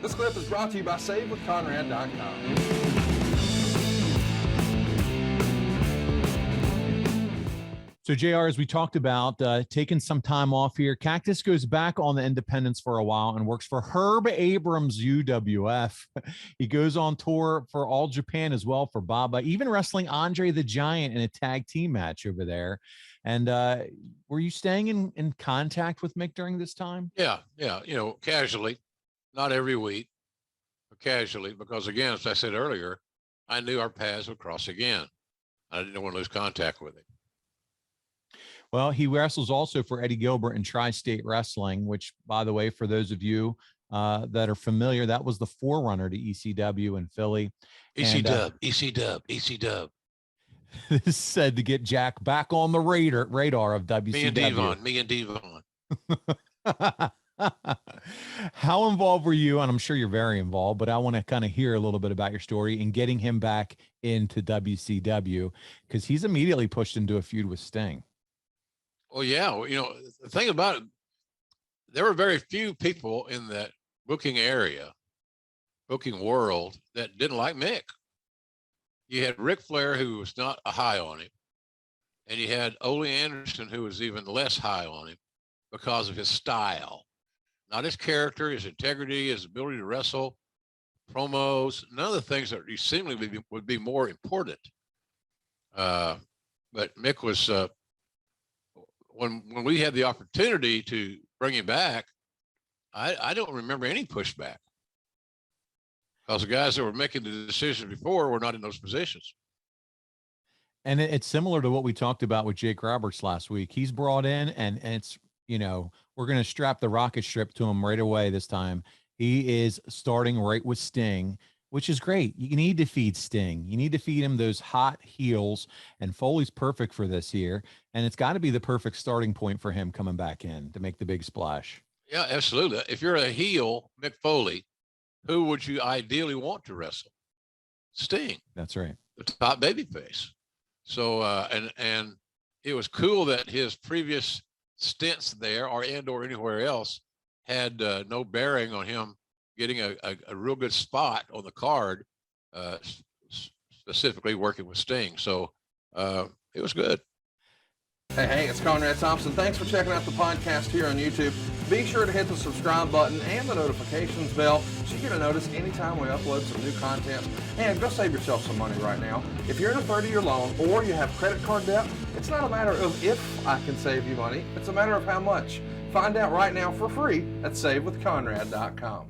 This clip is brought to you by SaveWithConrad.com. So, JR, as we talked about, taking some time off here, Cactus goes back on the independents for a while and works for Herb Abrams UWF. He goes on tour for All Japan as well for Baba, even wrestling Andre the Giant in a tag team match over there. And were you staying in contact with Mick during this time? Yeah. Casually, not every week, but casually, because again, as I said earlier, I knew our paths would cross again. I didn't want to lose contact with him. Well, he wrestles also for Eddie Gilbert in Tri-State Wrestling, which, by the way, for those of you that are familiar, that was the forerunner to ECW in Philly. ECW. This said to get Jack back on the radar of WCW. Me and Devon. How involved were you? And I'm sure you're very involved, but I want to kind of hear a little bit about your story in getting him back into WCW, because he's immediately pushed into a feud with Sting. Well, yeah. The thing about it, there were very few people in that booking world that didn't like Mick. You had Ric Flair, who was not a high on him, and you had Ole Anderson, who was even less high on him because of his style, not his character, his integrity, his ability to wrestle, promos, none of the things that seemingly would be more important. But Mick was, when we had the opportunity to bring him back, I don't remember any pushback, because the guys that were making the decisions before were not in those positions. And it's similar to what we talked about with Jake Roberts last week. He's brought in, and it's, we're going to strap the rocket strip to him right away this time. He is starting right with Sting, which is great. You need to feed Sting. You need to feed him those hot heels, and Foley's perfect for this here. And it's got to be the perfect starting point for him coming back in to make the big splash. Yeah, absolutely. If you're a heel, Mick Foley, who would you ideally want to wrestle? Sting. That's right. The top babyface. So, and it was cool that his previous stints there or anywhere else had no bearing on him getting a real good spot on the card, specifically working with Sting. So it was good. Hey, it's Conrad Thompson. Thanks for checking out the podcast here on YouTube. Be sure to hit the subscribe button and the notifications bell so you get a notice anytime we upload some new content. And go save yourself some money right now. If you're in a 30-year loan or you have credit card debt, it's not a matter of if I can save you money. It's a matter of how much. Find out right now for free at SaveWithConrad.com.